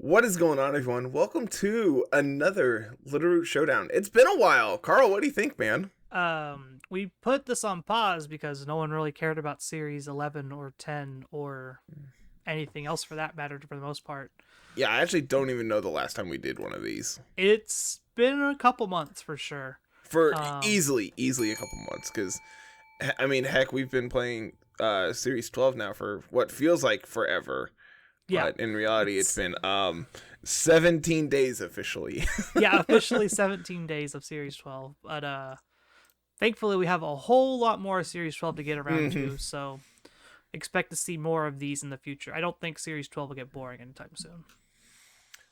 What is going on, everyone? Welcome to another Littleroot Showdown. It's been a while. Carl, what do you think, man? We put this on pause because no one really cared about Series 11 or 10 or anything else for that matter for the most part. Yeah, I actually don't even know the last time we did one of these. It's been a couple months for sure. For Um, easily a couple months, because, I mean, heck, we've been playing Series 12 now for what feels like forever. yeah, But in reality, it's it's been 17 days officially. yeah, officially 17 days of Series 12, but thankfully we have a whole lot more Series 12 to get around hmm to, so expect to see more of these in the future. I don't think Series 12 will get boring anytime soon.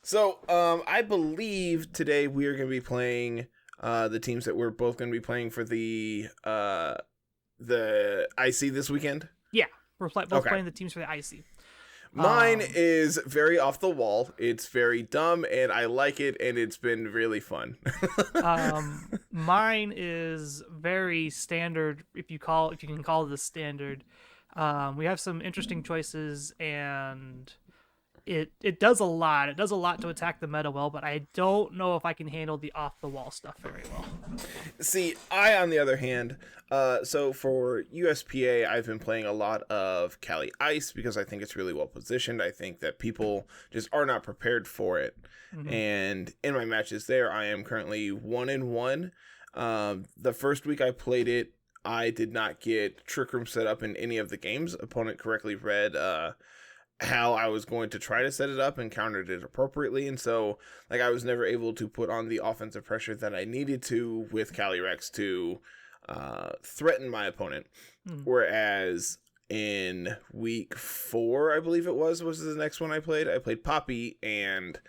So, I believe today we are going to be playing the teams that we're both going to be playing for the IC this weekend. Yeah, we're both Okay. playing the teams for the IC. Mine Um, is very off the wall. It's very dumb, and I like it, and it's been really fun. Mine is very standard. If you can call it a standard, we have some interesting choices, and it does a lot. It does a lot to attack the meta well, but I don't know if I can handle the off the wall stuff very well. See, on the other hand, so for USPA, I've been playing a lot of Cali Ice because I think it's really well positioned. I think that people just are not prepared for it. Hmm. And in my matches there, I am currently 1-1. The first week I played it, I did not get Trick Room set up in any of the games. Opponent correctly read how I was going to try to set it up and countered it appropriately. And so, like, I was never able to put on the offensive pressure that I needed to with Calyrex to threaten my opponent. Hmm. Whereas in week 4, I believe it was the next one I played. I played Poppy, and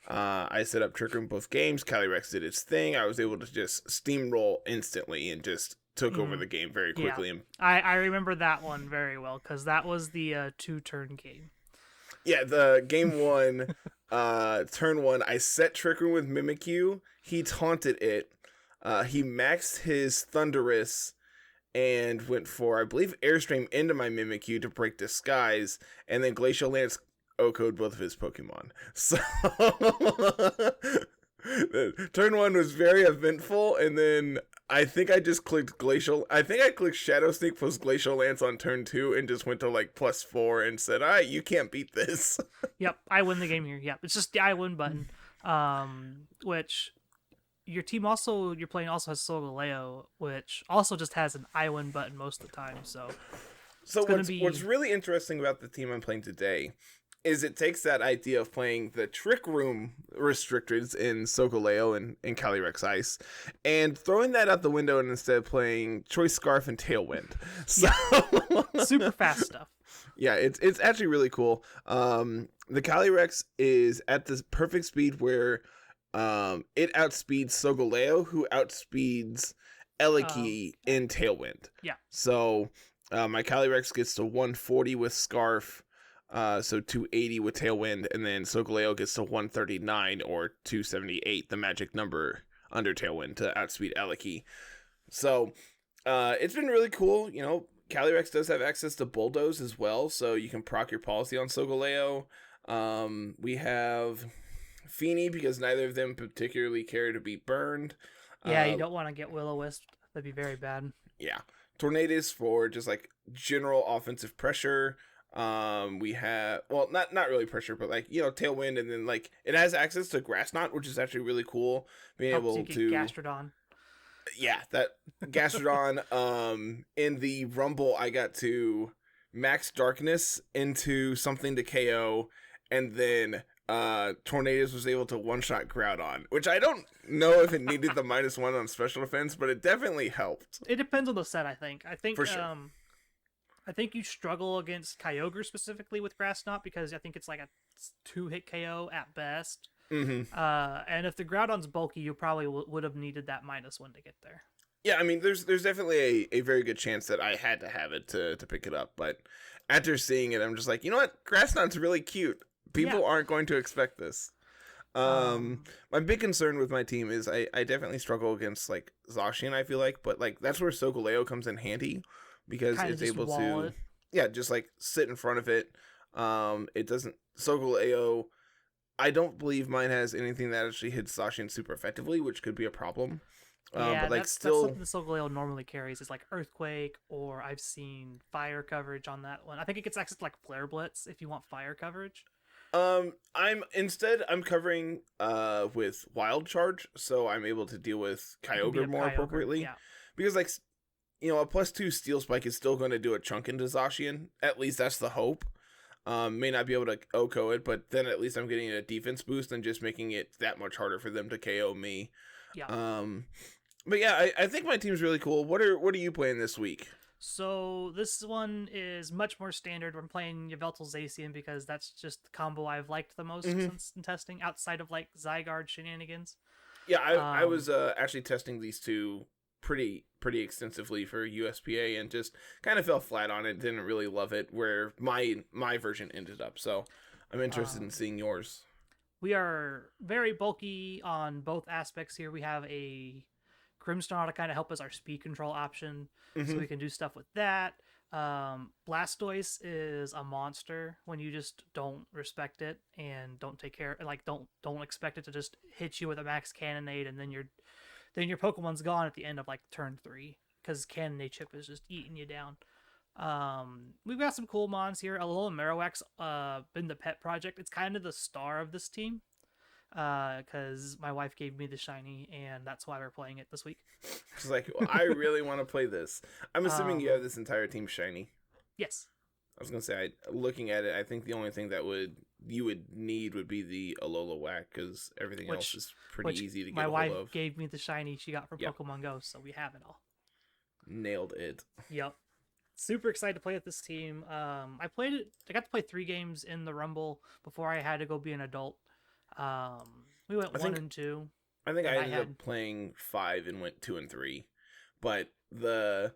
I set up Trick Room both games. Calyrex did its thing. I was able to just steamroll instantly and just took over Hmm. the game very Yeah, quickly. And I remember that one very well because that was the 2-turn game. yeah, the game 1, turn 1, I set Trick Room with Mimikyu. He taunted it. He maxed his Thunderous and went for, I believe, Airstream into my Mimikyu to break Disguise, and then Glacial Lance OHKO'd both of his Pokemon. So, turn 1 was very eventful, and then I think I just clicked Glacial. I think I clicked Shadow Sneak plus Glacial Lance on turn 2 and just went to like +4 and said, "All right, you can't beat this." Yep, I win the game here. Yep, it's just the I win button. Which you're playing also has Solgaleo, which also just has an I win button most of the time. So So it's gonna what's be really interesting about the team I'm playing today is it takes that idea of playing the Trick Room restrictors in Sokoleo and Calyrex Ice and throwing that out the window and instead playing Choice Scarf and Tailwind. So yeah, super fast stuff. yeah, it's actually really cool. The Calyrex is at this perfect speed where it outspeeds Sokoleo, who outspeeds Eliki Yeah, in Tailwind. yeah. So my Calyrex gets to 140 with Scarf, so 280 with Tailwind, and then Sokoleo gets to 139 or 278, the magic number under Tailwind, to outspeed Eliki. So it's been really cool. You know, Calyrex does have access to Bulldoze as well, so you can proc your policy on Sokoleo. We have Feeny because neither of them particularly care to be burned. Yeah, you Uh, don't want to get Will-O-Wisp. That'd be very bad. yeah. Tornadoes for just like general offensive pressure. We have, well, not really pressure, but like, you know, Tailwind, and then like it has access to Grass Knot, which is actually really cool. Being Helps you able get to, Gastrodon. yeah, that Gastrodon. In the Rumble, I got to max Darkness into something to KO, and then Tornadoes was able to one-shot Groudon, which I don't know if it needed the -1 on special defense, but it definitely helped. It depends on the set, I think. For sure. I think you struggle against Kyogre specifically with Grass Knot because I think it's like a 2-hit KO at best. Mm-hmm. And if the Groudon's bulky, you probably would have needed that -1 to get there. Yeah, I mean, there's definitely a very good chance that I had to have it to pick it up, but after seeing it, I'm just like, you know what? Grassnot's really cute. People Yeah. aren't going to expect this. Um, My big concern with my team is I definitely struggle against like Zacian, I feel like, but like that's where Sokoleo comes in handy because kind of it's just able wall to, it. yeah, just like sit in front of it. It doesn't Sokoleo I don't believe mine has anything that actually hits Zacian super effectively, which could be a problem. Yeah, But like that's still, something the Solgaleo normally carries is like Earthquake, or I've seen fire coverage on that one. I think it gets access to like Flare Blitz if you want fire coverage. I'm covering with Wild Charge, so I'm able to deal with You can beat Kyogre up more Kyogre. appropriately. Yeah. Because like a +2 Steel Spike is still going to do a chunk into Zacian. At least that's the hope. May not be able to OHKO it, but then at least I'm getting a defense boost and just making it that much harder for them to KO me. Yeah. But yeah, I think my team's really cool. What are you playing this week? So this one is much more standard. I'm playing Yveltal Zacian because that's just the combo I've liked the most Mm-hmm. since in testing, outside of like Zygarde shenanigans. Yeah, I Um, was actually testing these two pretty extensively for USPA and just kind of fell flat on it. Didn't really love it where my version ended up. So I'm interested in um, seeing yours. we are very bulky on both aspects here. We have a Grimmsnarl to kind of help as our speed control option, so Mm-hmm. we can do stuff with that. Blastoise is a monster when you just don't respect it and don't take care, like don't expect it to just hit you with a max cannonade, and then your Pokemon's gone at the end of like turn 3 because cannonade chip is just eating you down. We've got some cool mons here. Alola Marowak's been the pet project. It's kind of the star of this team because my wife gave me the shiny, and that's why we're playing it this week. It's like well, I really want to play this. I'm assuming you have Um, this entire team shiny. yes, I was gonna say, looking at it, I think the only thing that you would need would be the Alola Whack because everything else which is pretty which easy to get my a hold wife of. gave me the shiny she got from Yep, Pokemon Go, so we have it all. nailed it. Yep. Super excited to play with this team. I played it. I got to play 3 games in the Rumble before I had to go be an adult. We went I one think and two, I think I and I ended had up playing 5 and went 2 and 3, but the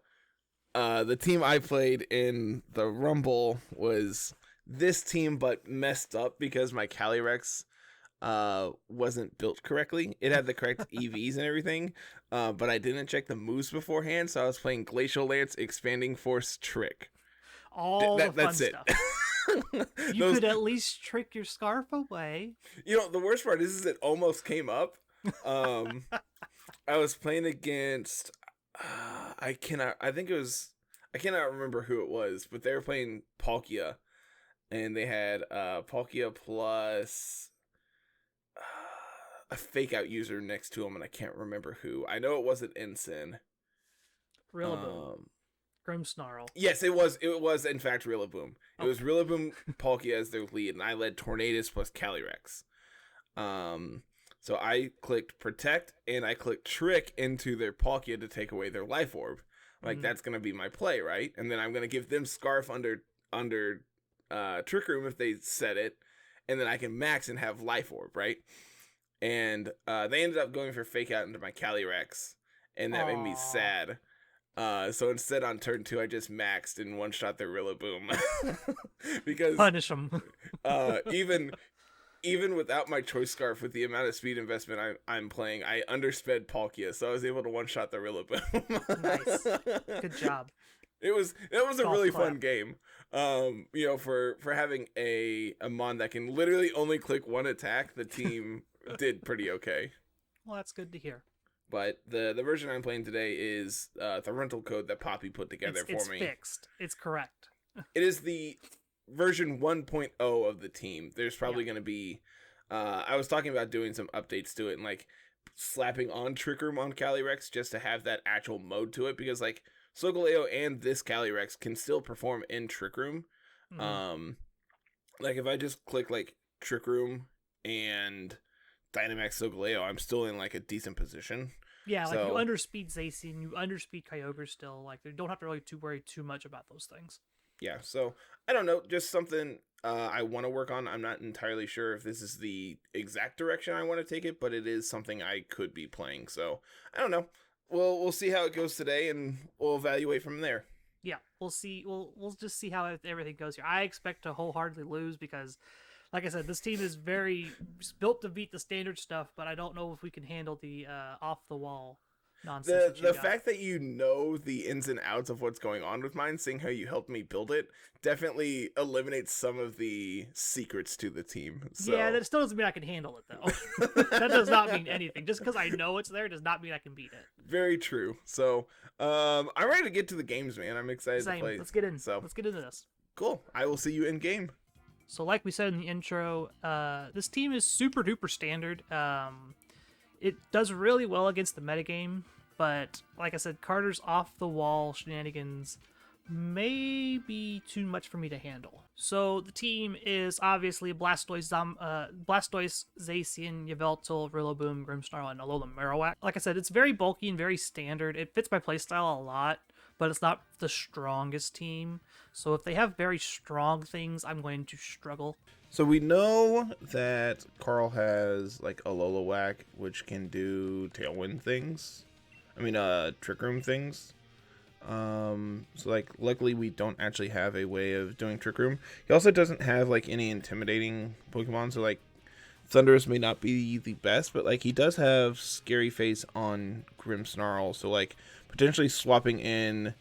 team I played in the Rumble was this team, but messed up because my Calyrex wasn't built correctly. It had the correct EVs and everything, but I didn't check the moves beforehand, so I was playing Glacial Lance, Expanding Force, Trick. all the fun That's it. stuff. You Those, could at least trick your scarf away. the worst part is it almost came up. Um, I was playing against. I cannot. I think it was. I cannot remember who it was, but they were playing Palkia, and they had Palkia plus a fake out user next to him, and I can't remember who. I know it wasn't Ensign. Rillaboom, Grimmsnarl. Yes, it was. It was in fact Rillaboom. It was Okay. Rillaboom, Palkia as their lead, and I led Tornadus plus Calyrex. So I clicked Protect and I clicked Trick into their Palkia to take away their Life Orb. Like that's gonna be my play, right? And then I'm gonna give them Scarf under Trick Room if they set it, and then I can max and have Life Orb, right? And they ended up going for Fake Out into my Calyrex, and that made me Aw. sad. So instead on turn 2, I just maxed and one shot their Rillaboom because Punish them. even without my choice scarf, with the amount of speed investment I'm playing, I undersped Palkia, so I was able to one shot the Nice. Rillaboom. Good job. It was a Golf really clap. fun game. For having a mon that can literally only click one attack, the team did pretty okay. Well, that's good to hear. But the version I'm playing today is the rental code that Poppy put together It's for me. fixed. It's correct. It is the version 1.0 of the team. There's probably Yeah. going to be. I was talking about doing some updates to it and like slapping on Trick Room on Calyrex just to have that actual mode to it because like Solgaleo and this Calyrex can still perform in Trick Room. Mhm. Like if I just click like Trick Room and Dynamax Solgaleo, I'm still in like a decent position. Yeah, like you So underspeed Zacian, you underspeed Kyogre still. Like you don't have to really worry too much about those things. yeah, so I don't know, just something I want to work on. I'm not entirely sure if this is the exact direction I want to take it, but it is something I could be playing. So I don't know. We'll see how it goes today, and we'll evaluate from there. Yeah, we'll see. We'll just see how everything goes here. I expect to wholeheartedly lose because, like I said, this team is very built to beat the standard stuff, but I don't know if we can handle the off the wall nonsense The that you the got. fact that you know the ins and outs of what's going on with mine, seeing how you helped me build it, definitely eliminates some of the secrets to the team. Yeah, So that still doesn't mean I can handle it though. That does not mean anything. Just because I know it's there does not mean I can beat it. very true. So I'm ready to get to the games, man. I'm excited to Same. play. Let's get in. So Let's get into this. cool. I will see you in game. So, like we said in the intro, this team is super duper standard. It does really well against the metagame, but like I said, Carter's off the wall shenanigans may be too much for me to handle. So the team is obviously Blastoise, Zacian, Yveltal, Rillaboom, Grimmsnarl, and Alolan Marowak. Like I said, it's very bulky and very standard. It fits my playstyle a lot, but it's not the strongest team. So if they have very strong things, I'm going to struggle. So we know that Carl has like a Lolowhack, which can do Tailwind things. I mean, Trick Room things. So like, luckily we don't actually have a way of doing Trick Room. He also doesn't have like any intimidating Pokemon, so like, Thundurus may not be the best, but like he does have Scary Face on Grimmsnarl, so like potentially swapping in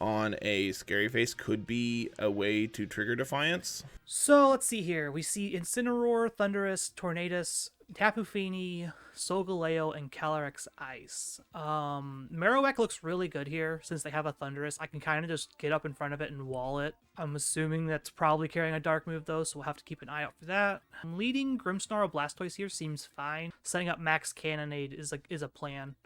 on a Scary Face could be a way to trigger Defiance. So let's see here. We see Incineroar, Thundurus, Tornadus, Tapu Fini, Solgaleo, and Calyrex Ice. Marowak looks really good here since they have a Thundurus. I can kind of just get up in front of it and wall it. I'm assuming that's probably carrying a Dark move though, so we'll have to keep an eye out for that. Leading Grimmsnarl Blastoise here seems fine. Setting up Max Cannonade is a plan.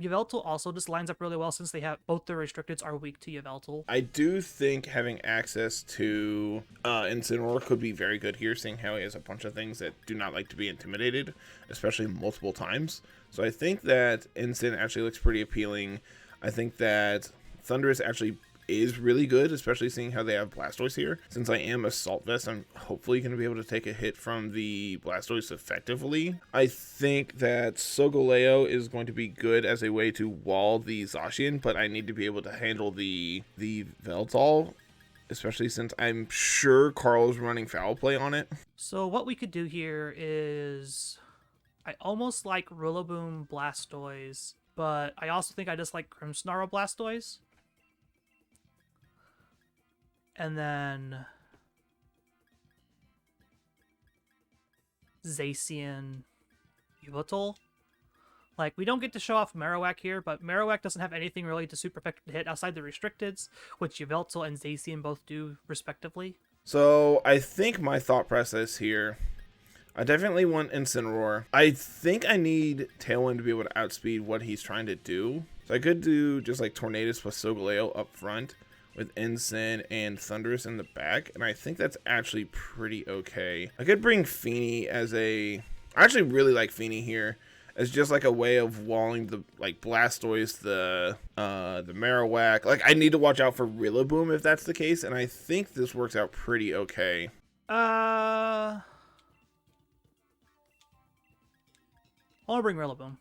Yveltal also just lines up really well since they have both their restricteds are weak to Yveltal. I do think having access to Incineroar could be very good here, seeing how he has a bunch of things that do not like to be intimidated, especially multiple times. So I think that Incin actually looks pretty appealing. I think that Thundurus actually is really good, especially seeing how they have Blastoise here. Since I am Assault Vest, I'm hopefully going to be able to take a hit from the Blastoise effectively. I think that Solgaleo is going to be good as a way to wall the Zacian, but I need to be able to handle the Veltal, especially since I'm sure Carl's running Foul Play on it. So what we could do here is, I almost like Rillaboom Blastoise, but I also think I just like Grimmsnarl Blastoise. And then Zacian Yveltal. Like, we don't get to show off Marowak here, but Marowak doesn't have anything really to super effective hit outside the restricteds, which Yveltal and Zacian both do respectively. So I think my thought process here, I definitely want Incineroar. I think I need Tailwind to be able to outspeed what he's trying to do. So I could do just like Tornadus plus Solgaleo up front, with Incin and Thundurus in the back, and I think that's actually pretty okay. I could bring Fini as a... I actually really like Fini here as just like a way of walling the like Blastoise, the Marowak. Like, I need to watch out for Rillaboom if that's the case, and I think this works out pretty okay. I want to bring Rillaboom.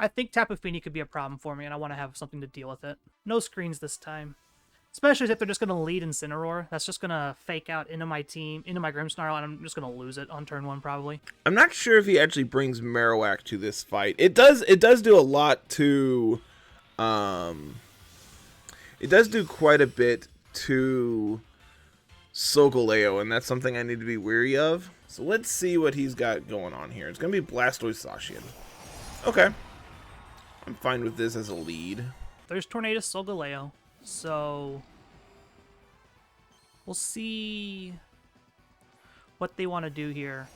I think Tapu Fini could be a problem for me, and I want to have something to deal with it. No screens this time. Especially if they're just going to lead Incineroar. That's just going to fake out into my team, into my Grimmsnarl, and I'm just going to lose it on turn 1, probably. I'm not sure if he actually brings Marowak to this fight. It does do a lot to... It does do quite a bit to Solgaleo, and that's something I need to be wary of. So let's see what he's got going on here. It's going to be Blastoise Zacian. Okay. I'm fine with this as a lead. There's Tornadus Solgaleo, so we'll see what they want to do here.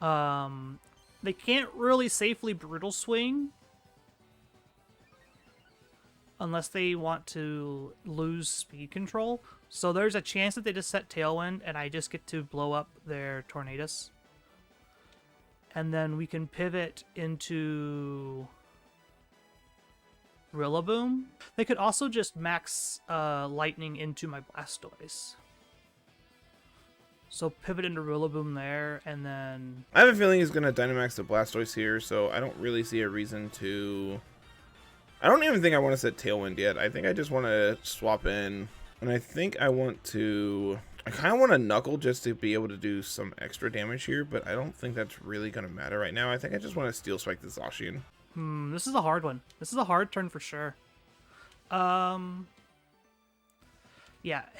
They can't really safely Brutal Swing unless they want to lose speed control. So there's a chance that they just set Tailwind and I just get to blow up their Tornadus. And then we can pivot into Rillaboom. They could also just max Lightning into my Blastoise. So pivot into Rillaboom there, and then... I have a feeling he's going to Dynamax the Blastoise here, so I don't really see a reason to... I don't even think I want to set Tailwind yet. I think I just want to swap in, and I think I want to... I kind of want to Knuckle just to be able to do some extra damage here, but I don't think that's really going to matter right now. I think I just want to Steel Spike the Zacian. This is a hard one. This is a hard turn for sure. Yeah,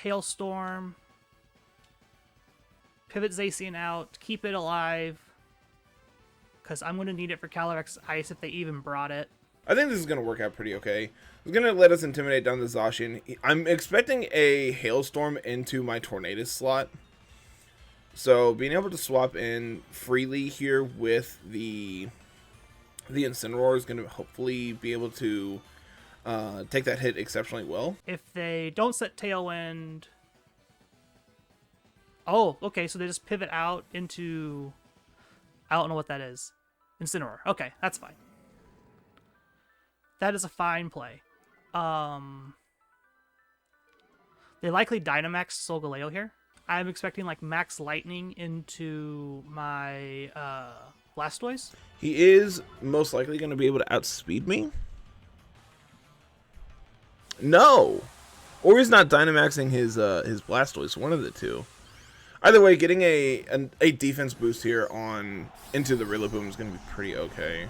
Hailstorm. Pivot Zacian out. Keep it alive. Because I'm going to need it for Calyrex Ice if they even brought it. I think this is going to work out pretty okay. It's going to let us Intimidate down the Zacian. I'm expecting a Hailstorm into my Tornadus slot. So being able to swap in freely here with the Incineroar is going to hopefully be able to take that hit exceptionally well. If they don't set Tailwind... Oh, okay, so they just pivot out into... I don't know what that is. Incineroar. Okay, that's fine. That is a fine play. They likely Dynamax Solgaleo here. I'm expecting like Max Lightning into my Blastoise. He is most likely going to be able to outspeed me. No! Or he's not Dynamaxing his Blastoise, one of the two. Either way, getting a defense boost here on into the Rillaboom is going to be pretty okay.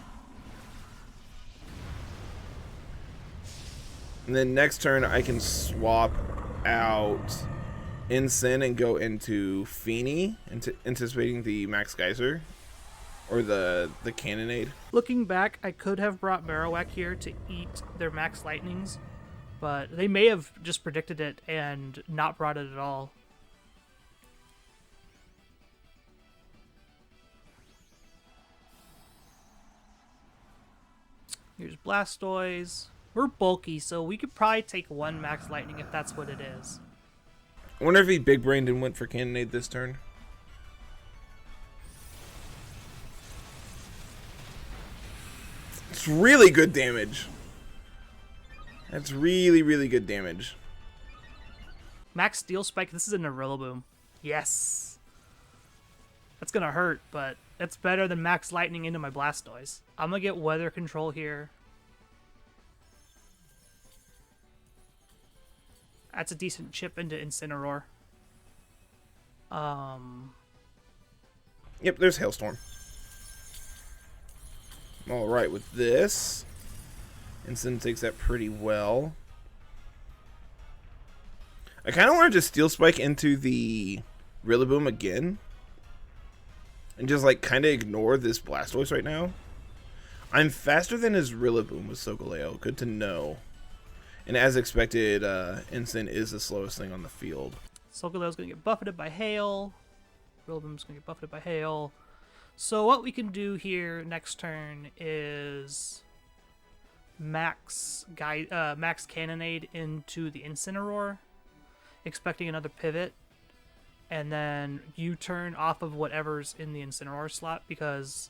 And then next turn, I can swap out Incin and go into Feeny, anticipating the Max Geyser or the Cannonade. Looking back, I could have brought Marowak here to eat their Max Lightnings, but they may have just predicted it and not brought it at all. Here's Blastoise. We're bulky, so we could probably take one Max Lightning if that's what it is. I wonder if he big brained and went for Cannonade this turn. It's really good damage. That's really, really good damage. Max Steel Spike, this is a Rillaboom. Yes. That's going to hurt, but it's better than Max Lightning into my Blastoise. I'm going to get Weather Control here. That's a decent chip into Incineroar. Yep, there's Hailstorm. Alright, with this, Incin takes that pretty well. I kind of want to just Steel Spike into the Rillaboom again. And just, like, kind of ignore this Blastoise right now. I'm faster than his Rillaboom with Solgaleo. Good to know. And as expected, Incin is the slowest thing on the field. Solgaleo's going to get buffeted by Hail. Rillaboom's going to get buffeted by Hail. So what we can do here next turn is Max Cannonade into the Incineroar, expecting another pivot, and then U-turn off of whatever's in the Incineroar slot, because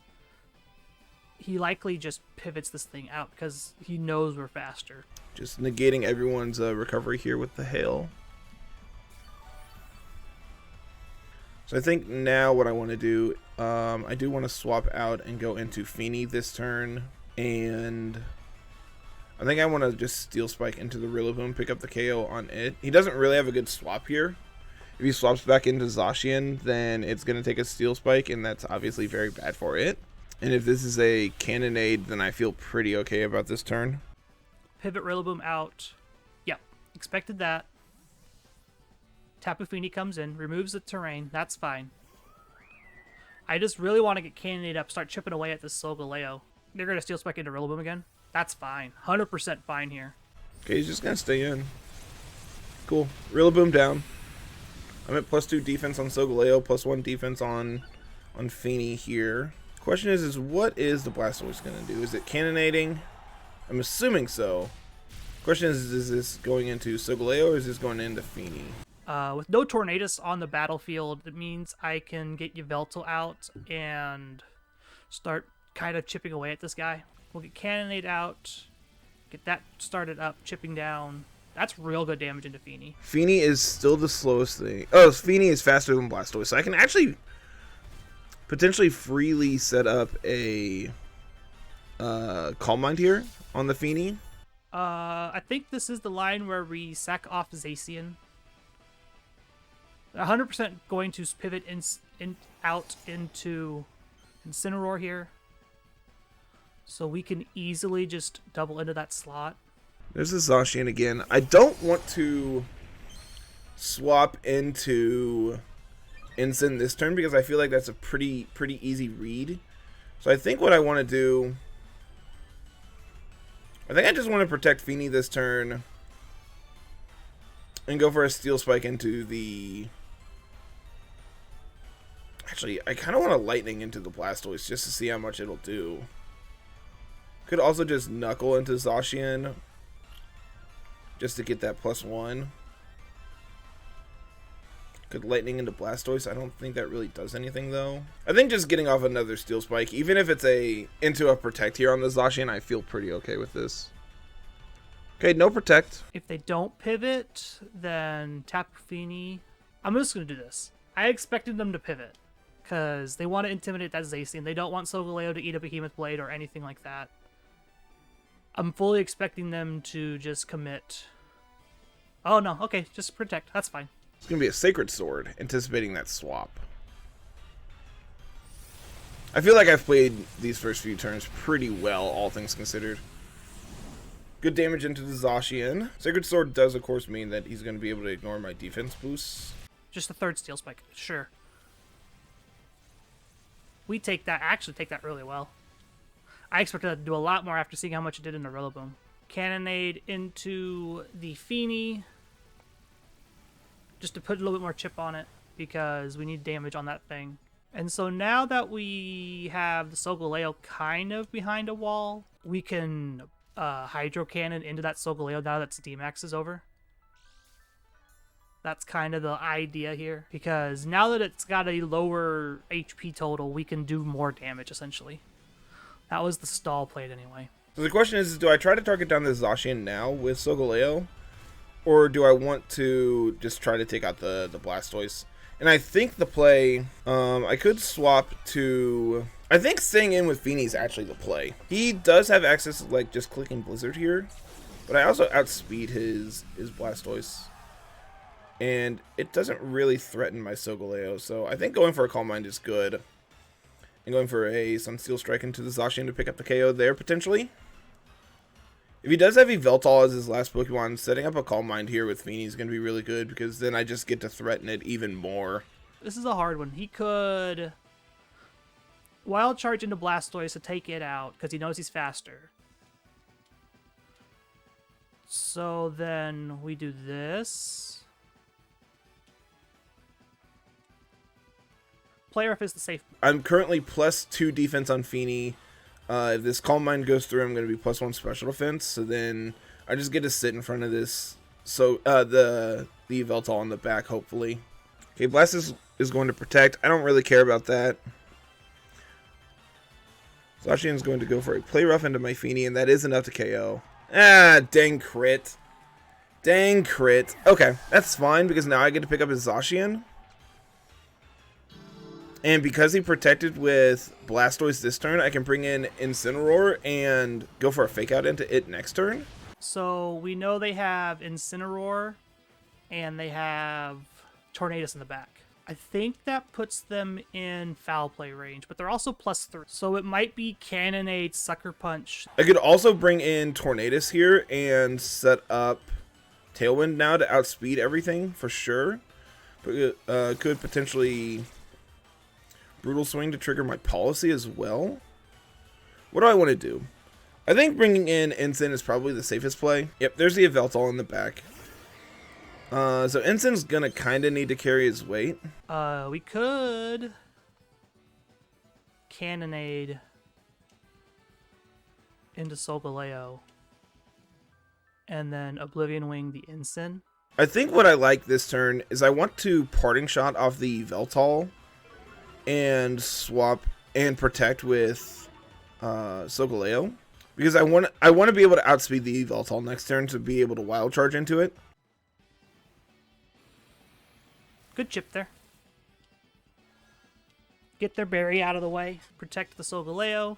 he likely just pivots this thing out because he knows we're faster. Just negating everyone's recovery here with the Hail. So I think now what I want to do, I do want to swap out and go into Feeny this turn. And I think I want to just Steel Spike into the Rillaboom, pick up the KO on it. He doesn't really have a good swap here. If he swaps back into Zacian, then it's going to take a Steel Spike, and that's obviously very bad for it. And if this is a Cannonade, then I feel pretty okay about this turn. Pivot Rillaboom out. Yep, expected that. Tapu Fini comes in, removes the terrain. That's fine. I just really want to get Cannonade up, start chipping away at this Solgaleo. They're going to Steel Spike into Rillaboom again. That's fine. 100% fine here. Okay, he's just going to stay in. Cool. Rillaboom down. I'm at +2 defense on Solgaleo, +1 defense on Feeny here. Question is what is the Blastoise going to do? Is it cannonading? I'm assuming so. Question is this going into Solgaleo or is this going into Feeny? With no Tornadus on the battlefield, it means I can get Yveltal out and start kind of chipping away at this guy. We'll get Cannonade out, get that started up, chipping down. That's real good damage into Feeny. Feeny is still the slowest thing. Oh, Feeny is faster than Blastoise, so I can actually potentially freely set up a Calm Mind here on the Feeny. I think this is the line where we sack off Zacian. 100% going to pivot out into Incineroar here. So we can easily just double into that slot. There's the Zacian again. I don't want to swap into Incin this turn because I feel like that's a pretty easy read. So I think what I want to do, I think I just want to protect Feeny this turn and go for a Steel Spike into the... Actually, I kind of want a Lightning into the Blastoise just to see how much it'll do. Could also just Knuckle into Zacian just to get that +1. Could Lightning into Blastoise. I don't think that really does anything, though. I think just getting off another Steel Spike, even if it's into a Protect here on the Zacian, I feel pretty okay with this. Okay, no Protect. If they don't pivot, then tap Feeny. I'm just going to do this. I expected them to pivot because they want to intimidate that Zacian. They don't want Solgaleo to eat a Behemoth Blade or anything like that. I'm fully expecting them to just commit. Oh, no. Okay, just Protect. That's fine. It's going to be a Sacred Sword, anticipating that swap. I feel like I've played these first few turns pretty well, all things considered. Good damage into the Zacian. Sacred Sword does, of course, mean that he's going to be able to ignore my defense boosts. Just the third Steel Spike. Sure. We take that, actually take that really well. I expected that to do a lot more after seeing how much it did in the Rillaboom. Cannonade into the Feeny. Just to put a little bit more chip on it, because we need damage on that thing. And so now that we have the Solgaleo kind of behind a wall, we can Hydro Cannon into that Solgaleo now that its D-Max is over. That's kind of the idea here, because now that it's got a lower HP total, we can do more damage, essentially. That was the stall played anyway. So the question is, do I try to target down the Zacian now with Solgaleo? Or do I want to just try to take out the Blastoise? And I think the play, I could swap to... I think staying in with Feeny is actually the play. He does have access to, like, just clicking Blizzard here. But I also outspeed his Blastoise. And it doesn't really threaten my Solgaleo. So I think going for a Calm Mind is good. And going for a Sunsteel Strike into the Zacian to pick up the KO there, potentially. If he does have Yveltal as his last Pokemon, setting up a Calm Mind here with Feeny is going to be really good, because then I just get to threaten it even more. This is a hard one. He could Wild Charge into Blastoise to take it out, because he knows he's faster. So then we do this. Play Rough is the safe. I'm currently +2 defense on Feeny. If this Calm Mind goes through, I'm going to be +1 special defense. So then I just get to sit in front of this. So the Yveltal on the back, hopefully. Okay, Blastoise is going to protect. I don't really care about that. Zacian's going to go for a Play Rough into my Feeny, and that is enough to KO. Ah, dang crit. Dang crit. Okay, that's fine, because now I get to pick up his Zacian. And because he protected with Blastoise this turn, I can bring in Incineroar and go for a Fake Out into it next turn. So we know they have Incineroar and they have Tornadus in the back. I think that puts them in foul play range, but they're also +3. So it might be Cannonade, Sucker Punch. I could also bring in Tornadus here and set up Tailwind now to outspeed everything for sure. But could potentially Brutal Swing to trigger my Policy as well. What do I want to do? I think bringing in Incin is probably the safest play. Yep, there's the Yveltal in the back. So Incin's gonna kind of need to carry his weight. We could Cannonade into Solgaleo and then Oblivion Wing the Incin. I think what I like this turn is I want to Parting Shot off the Yveltal and swap and protect with Solgaleo, because I want to be able to outspeed the Yveltal next turn to be able to Wild Charge into it. Good chip there. Get their berry out of the way. Protect the Solgaleo.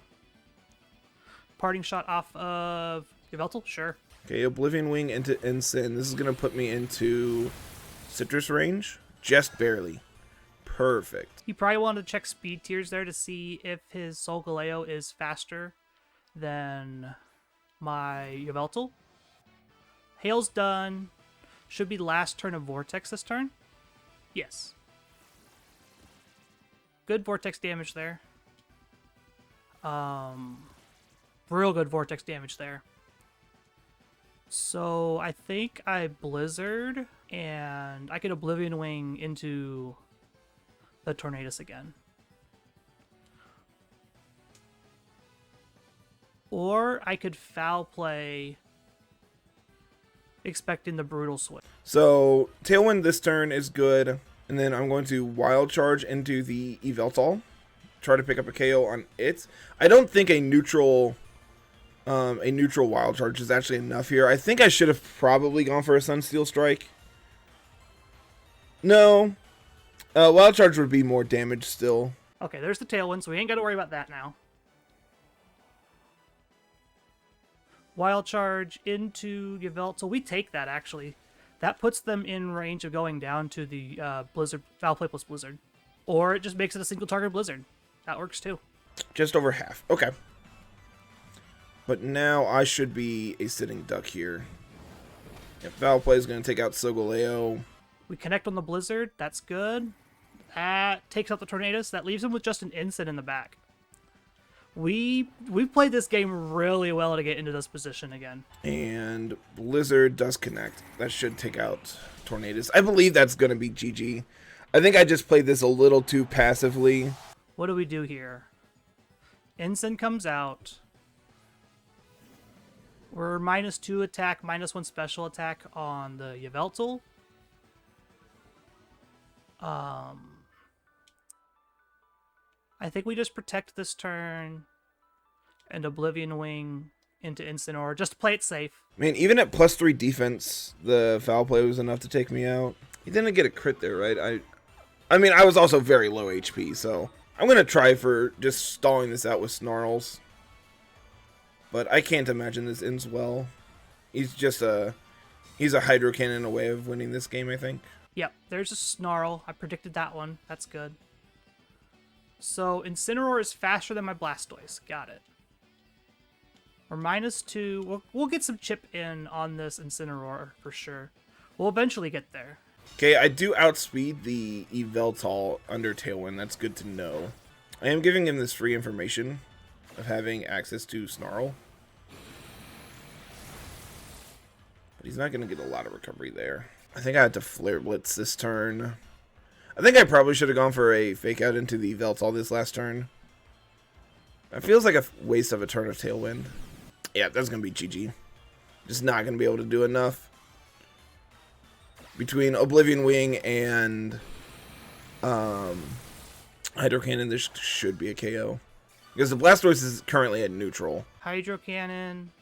Parting Shot off of Yveltal? Sure. Okay, Oblivion Wing into Incin. This is going to put me into Citrus range. Just barely. Perfect. You probably want to check speed tiers there to see if his Solgaleo is faster than my Yveltal. Hail's done. Should be last turn of Vortex this turn. Yes. Good Vortex damage there. Real good Vortex damage there. So I think I Blizzard, and I can Oblivion Wing into the Tornadus again. Or I could Foul Play, expecting the Brutal Swing. So Tailwind this turn is good, and then I'm going to Wild Charge into the Yveltal. Try to pick up a KO on it. I don't think a neutral Wild Charge is actually enough here. I think I should have probably gone for a Sunsteel Strike. No. Wild Charge would be more damage still. Okay, there's the Tailwind, so we ain't got to worry about that now. Wild Charge into Yveltal. We take that, actually. That puts them in range of going down to the Blizzard, Foul Play plus Blizzard. Or it just makes it a single target Blizzard. That works too. Just over half. Okay. But now I should be a sitting duck here. If Foul Play is going to take out Solgaleo. We connect on the Blizzard. That's good. That takes out the Tornadus. That leaves him with just an Instant in the back. We've played this game really well to get into this position again. And Blizzard does connect. That should take out Tornadus. I believe that's going to be GG. I think I just played this a little too passively. What do we do here? Ensign comes out. We're -2 attack, -1 special attack on the Yveltal. I think we just protect this turn and Oblivion Wing into Incineroar just to play it safe. Man, even at +3 defense, the Foul Play was enough to take me out. He didn't get a crit there, right? I mean, I was also very low HP, so I'm going to try for just stalling this out with Snarls. But I can't imagine this ends well. He's a Hydro Cannon away of winning this game, I think. Yep, there's a Snarl. I predicted that one. That's good. So Incineroar is faster than my Blastoise. Got it. We're -2. We'll get some chip in on this Incineroar for sure. We'll eventually get there. Okay, I do outspeed the Yveltal under Tailwind. That's good to know. I am giving him this free information of having access to Snarl. But he's not going to get a lot of recovery there. I think I had to Flare Blitz this turn. I think I probably should have gone for a Fake Out into the Yveltal this last turn. That feels like a waste of a turn of Tailwind. Yeah, that's going to be GG. Just not going to be able to do enough. Between Oblivion Wing and Hydro Cannon, there should be a KO. Because the Blastoise is currently at neutral. Hydro Cannon.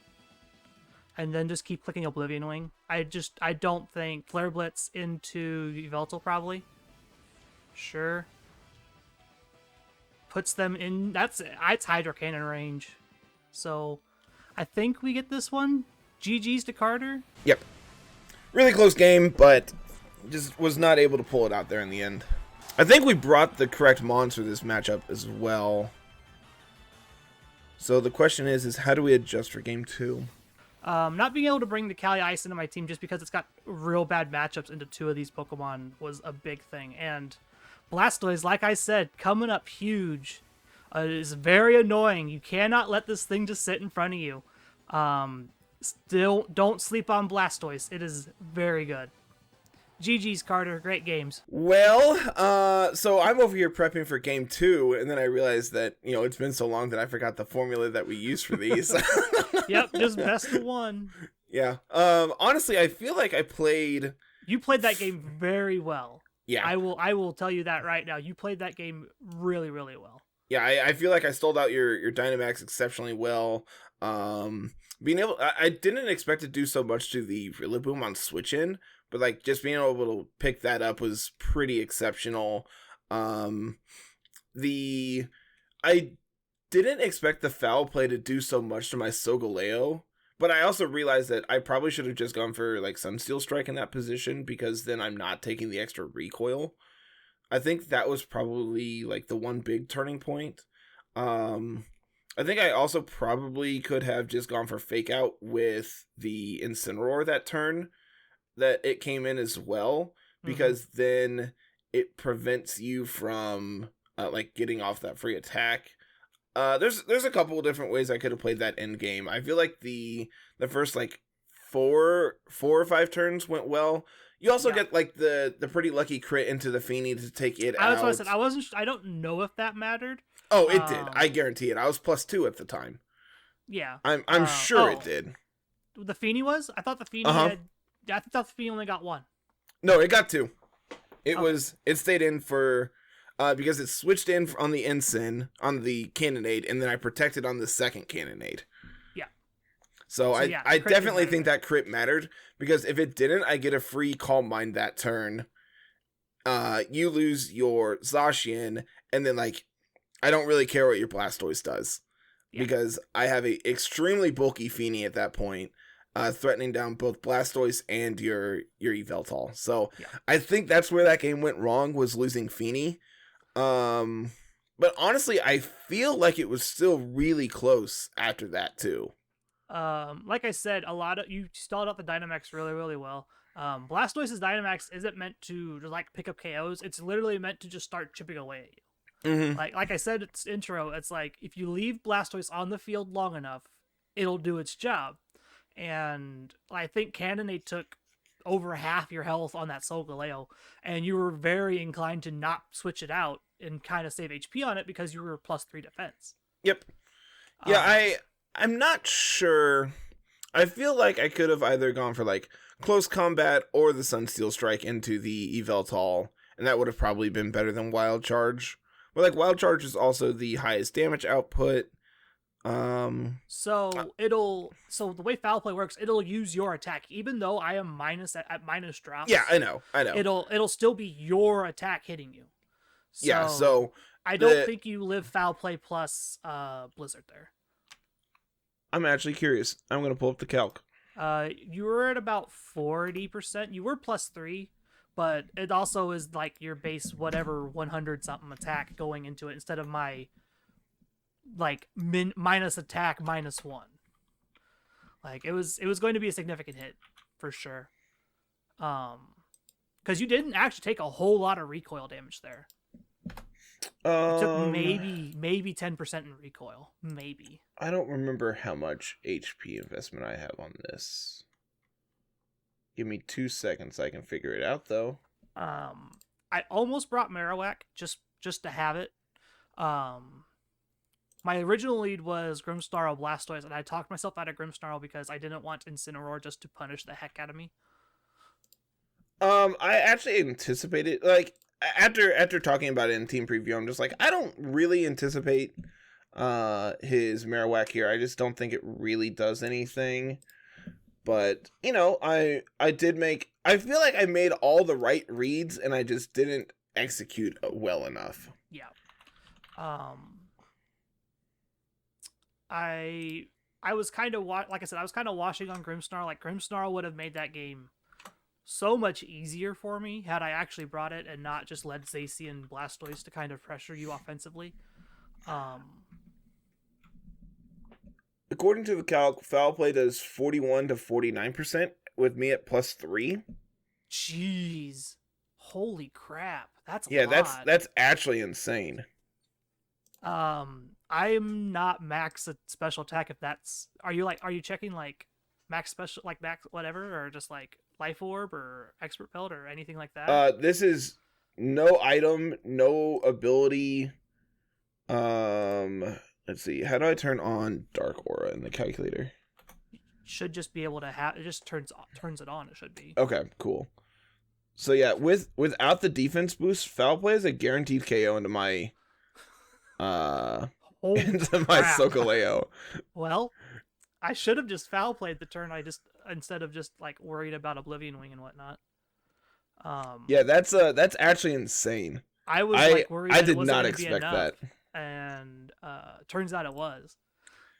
And then just keep clicking Oblivion Wing. I don't think Flare Blitz into Yveltal probably. Sure. Puts them in. It's Hydro Cannon range. So I think we get this one. GG's to Carter. Yep. Really close game, but just was not able to pull it out there in the end. I think we brought the correct mons for this matchup as well. So the question is how do we adjust for game 2? Not being able to bring the Cali Ice into my team just because it's got real bad matchups into 2 of these Pokemon was a big thing. And Blastoise, like I said, coming up huge is very annoying. You cannot let this thing just sit in front of you. Still, don't sleep on Blastoise. It is very good. GG's, Carter. Great games. Well, so I'm over here prepping for game 2, and then I realized that, it's been so long that I forgot the formula that we use for these. Yep, just best of 1. Yeah. Honestly, I feel like You played that game very well. Yeah. I will tell you that right now. You played that game really, really well. Yeah, I feel like I stalled out your Dynamax exceptionally well. I didn't expect to do so much to the Rillaboom on switch in, but just being able to pick that up was pretty exceptional. I didn't expect the Foul Play to do so much to my Solgaleo, But I also realized that I probably should have just gone for like Sunsteel Strike in that position, because then I'm not taking the extra recoil. I think that was probably like the one big turning point. I think I also probably could have just gone for Fake Out with the Incineroar that turn that it came in as well, because then it prevents you from like getting off that free attack. There's a couple of different ways I could have played that end game. I feel like the first like four or five turns went well. You also get like the pretty lucky crit into the Feeny to take it out. That's what I said. I don't know if that mattered. Oh, it did. I guarantee it. I was +2 at the time. Yeah, I'm sure it did. The Feeny was? I thought the Feeny had. I thought the Feeny only got 1. No, it got 2. It stayed in for. Because it switched in on the Ensign, on the Cannonade, and then I protected on the second Cannonade. Yeah. So I definitely think that crit mattered, because if it didn't, I get a free Calm Mind that turn. You lose your Zacian, and then, like, I don't really care what your Blastoise does. Yeah. Because I have a extremely bulky Feeny at that point, threatening down both Blastoise and your Yveltal. So I think that's where that game went wrong, was losing Feeny. But honestly, I feel like it was still really close after that too. Like I said, you stalled out the Dynamax really, really well. Blastoise's Dynamax isn't meant to just like pick up KOs. It's literally meant to just start chipping away at you. Mm-hmm. Like I said, it's intro. It's like if you leave Blastoise on the field long enough, it'll do its job. And I think Cannonade took over half your health on that Solgaleo, and you were very inclined to not switch it out and kind of save HP on it because you were +3 defense. Yep. Yeah, I'm not sure. I feel like I could have either gone for like close combat or the Sunsteel Strike into the Yveltal, and that would have probably been better than Wild Charge. But like Wild Charge is also the highest damage output. So the way Foul Play works, it'll use your attack, even though I am minus at minus drops. Yeah, I know. It'll still be your attack hitting you. So I don't think you live Foul Play plus Blizzard there. I'm actually curious. I'm gonna pull up the calc. You were at about 40%. You were +3, but it also is like your base whatever 100 something attack going into it instead of my like minus attack -1. Like it was going to be a significant hit for sure. Because you didn't actually take a whole lot of recoil damage there. You took maybe 10% in recoil, maybe. I don't remember how much HP investment I have on this. Give me 2 seconds, I can figure it out though. I almost brought Marowak just to have it. My original lead was Grimmsnarl Blastoise, and I talked myself out of Grimmsnarl because I didn't want Incineroar just to punish the heck out of me. I actually anticipated, like, after talking about it in team preview, I'm just like, I don't really anticipate his Marowak here. I just don't think it really does anything. But, you know, I feel like I made all the right reads, and I just didn't execute well enough. Yeah. I was kind of like I said, I was kind of washing on Grimmsnarl. Like Grimmsnarl would have made that game so much easier for me had I actually brought it and not just let Zacian and Blastoise to kind of pressure you offensively. According to the calc, Foul Play does 41 to 49% with me at +3. Jeez, holy crap, that's a lot. That's actually insane. I'm not max at special attack. If that's are you checking like max special, like max whatever, or just like Life Orb or Expert Pelt or anything like that? This is no item, no ability. Let's see. How do I turn on Dark Aura in the calculator? Should just be able to have it. Just turns it on. It should be. Okay, cool. So yeah, without the defense boost, Foul Play is a guaranteed KO into my into my Solgaleo. Well, I should have just Foul Played the turn. Instead of just like worried about Oblivion Wing and whatnot. Yeah, that's actually insane. I was like worried. I did not expect that, and turns out it was.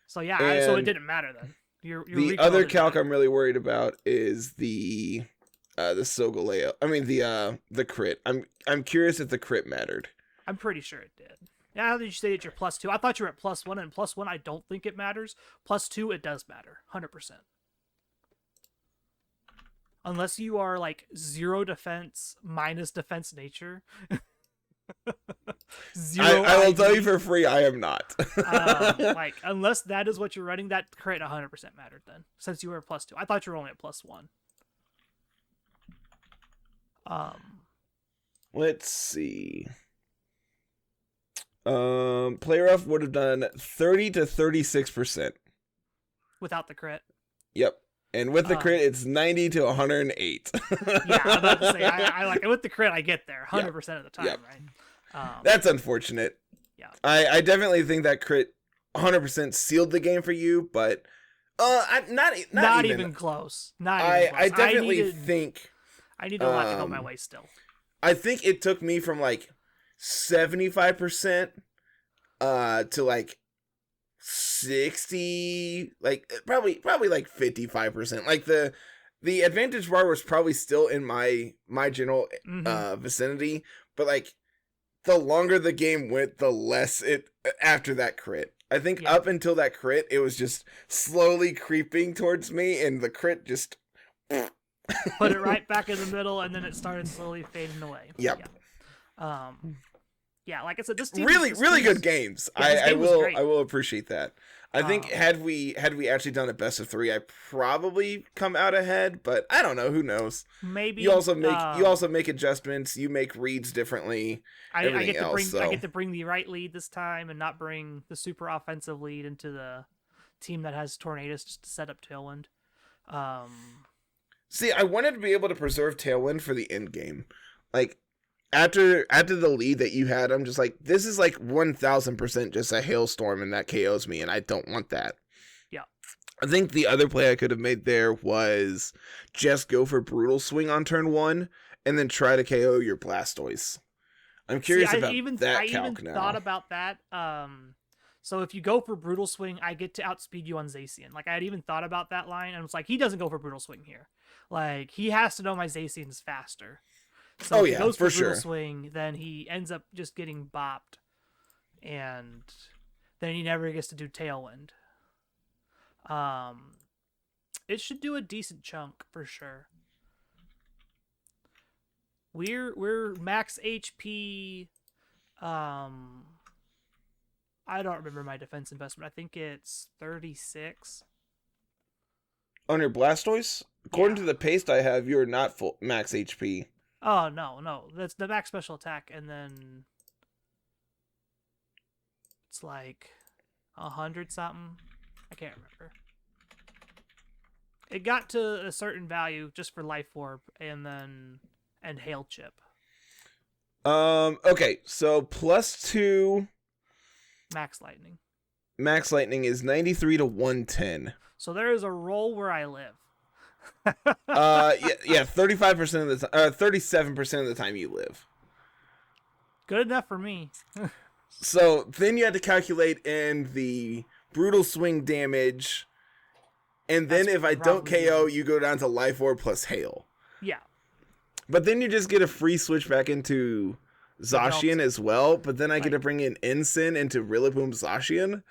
So yeah, so it didn't matter then. The other calc I'm really worried about is the Sogaleo. I mean the crit. I'm curious if the crit mattered. I'm pretty sure it did. Now that you say that you're +2, I thought you were at +1, and +1 I don't think it matters. +2 it does matter, 100%. Unless you are like 0 defense minus defense nature. I will tell you for free, I am not. Like unless that is what you're running, that crit 100% mattered then, since you were at +2. I thought you were only at +1. Let's see. Player F would have done 30 to 36% without the crit. Yep. And with the crit, it's 90 to 108. Yeah, I'm about to say, I like with the crit, I get there 100% of the time, right? That's unfortunate. Yeah, I definitely think that crit 100% sealed the game for you, but not even close. I definitely think I need a lot to go my way still. I think it took me from like 75% to like 60, like probably like 55%. Like the advantage bar was probably still in my general vicinity, but like the longer the game went, the less it after that crit. I think up until that crit, it was just slowly creeping towards me, and the crit just put it right back in the middle, and then it started slowly fading away. Yep. Yeah, like I said, this team really good games. Yeah, I will appreciate that. I think had we actually done a best of 3, I probably come out ahead, but I don't know. Who knows? Maybe you also make adjustments. You make reads differently. I get to bring the right lead this time and not bring the super offensive lead into the team that has Tornadoes just to set up Tailwind. See, I wanted to be able to preserve Tailwind for the end game, like. After the lead that you had, I'm just like, this is like 1000% just a hailstorm, and that KOs me, and I don't want that. Yeah. I think the other play I could have made there was just go for Brutal Swing on turn 1, and then try to KO your Blastoise. I'm curious about that calc now. I even thought about that. So if you go for Brutal Swing, I get to outspeed you on Zacian. Like, I had even thought about that line, and it's like, he doesn't go for Brutal Swing here. Like, he has to know my Zacian is faster. So if he goes for Brutal Swing, then he ends up just getting bopped, and then he never gets to do Tailwind. It should do a decent chunk for sure. We're max HP. I don't remember my defense investment. I think it's 36. On your Blastoise? According to the paste I have, you're not full max HP. Oh, no. That's the max special attack, and then it's like 100 something. I can't remember. It got to a certain value just for Life Orb and Hail Chip. Okay, so +2 Max Lightning. Max Lightning is 93 to 110. So there is a roll where I live. 35% of the time, 37% of the time you live. Good enough for me. So then you had to calculate in the Brutal Swing damage, and then if I don't KO, you go down to Life Orb plus Hail. Yeah. But then you just get a free switch back into Zacian as well, but then I get to bring in Ensign into Rillaboom Zacian.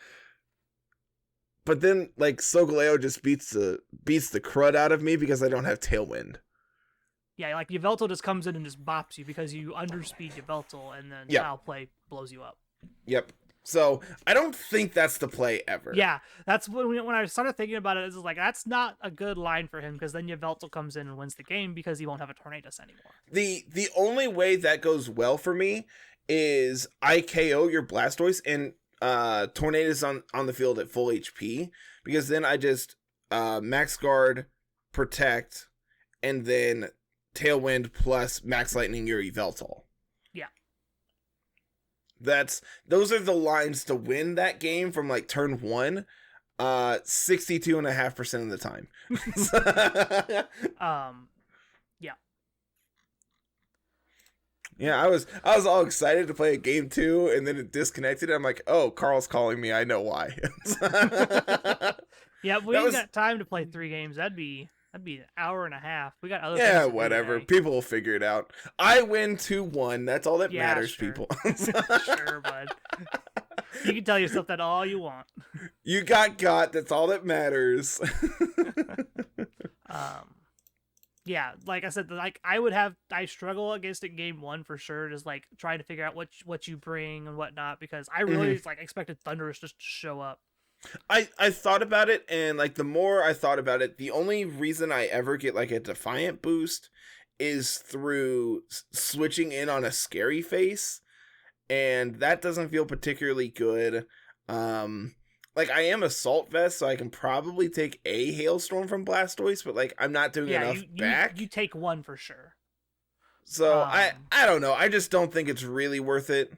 But then, like, Solgaleo just beats the crud out of me because I don't have Tailwind. Yeah, like, Yveltal just comes in and just bops you because you underspeed Yveltal, and then Foul Play blows you up. Yep. So, I don't think that's the play ever. Yeah, that's when I started thinking about it, it's like, that's not a good line for him, because then Yveltal comes in and wins the game because he won't have a Tornadus anymore. The only way that goes well for me is I KO your Blastoise and Tornadus on the field at full HP, because then I just Max Guard, Protect, and then Tailwind plus Max Lightning your Yveltal. Yeah. Those are the lines to win that game from like turn 1, 62.5% of the time. Yeah. Yeah, I was all excited to play a game 2, and then it disconnected. I'm like, oh, Carl's calling me. I know why. Yeah, we That ain't was got time to play 3 games. That'd be an hour and a half. We got other yeah, things to do whatever. today. People will figure it out. I win 2-1. That's all that Yeah, matters, sure. people. Sure, bud. You can tell yourself that all you want. You got. That's all that matters. Yeah, like I said, like I struggle against it game 1 for sure, just like trying to figure out what you bring and whatnot, because I really like expected Thunderous just to show up. I thought about it, and like the more I thought about it, the only reason I ever get like a Defiant boost is through switching in on a Scary Face, and that doesn't feel particularly good. Like I am Assault Vest, so I can probably take a Hailstorm from Blastoise, but like I'm not doing enough back. You take one for sure. So I don't know. I just don't think it's really worth it.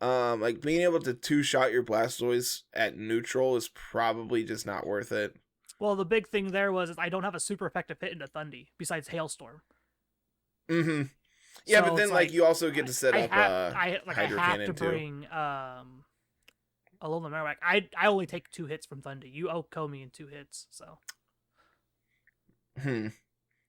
Like being able to 2-shot your Blastoise at neutral is probably just not worth it. Well, the big thing there was I don't have a super effective hit into Thundy besides Hailstorm. Mm-hmm. Yeah, So but then it's like you also get to set up I Hydro have Cannon to too. bring Alolan Marowak. I only take 2 hits from Thundy. You outco me in 2 hits, so.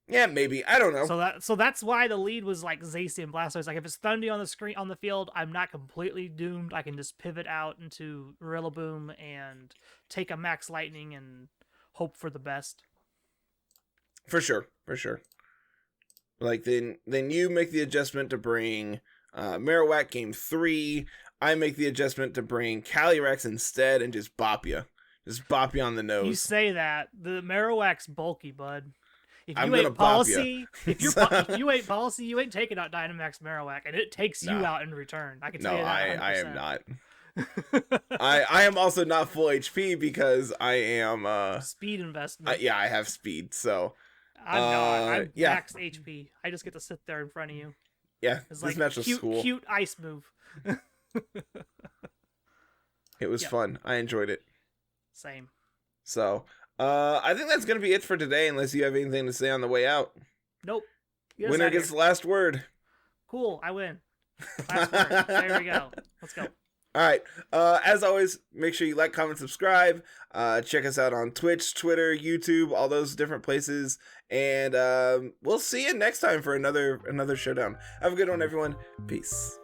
Yeah, maybe. I don't know. So that's why the lead was like Zacian and Blastoise. Like if it's Thundy on the screen on the field, I'm not completely doomed. I can just pivot out into Rillaboom and take a Max Lightning and hope for the best. For sure. Like then you make the adjustment to bring Marowak game 3. I make the adjustment to bring Calyrex instead and just bop you. Just bop you on the nose. You say that. The Marowak's bulky, bud. If I'm you gonna ain't bop policy, ya. if you ain't policy, you ain't taking out Dynamax Marowak, and it takes you out in return. I can tell you that. I am not. I am also not full HP because I am speed investment. yeah, I have speed, so I'm not. I'm yeah. max HP. I just get to sit there in front of you. Yeah, It's this like match was cool. Cute ice move. It was fun. I enjoyed it. Same. So, I think that's going to be it for today, unless you have anything to say on the way out. Nope. Winner gets the last word. Cool, I win. Last word. There we go. Let's go. All right. As always, make sure you like, comment, subscribe. Check us out on Twitch, Twitter, YouTube, all those different places. And we'll see you next time for another Showdown. Have a good one, everyone. Peace.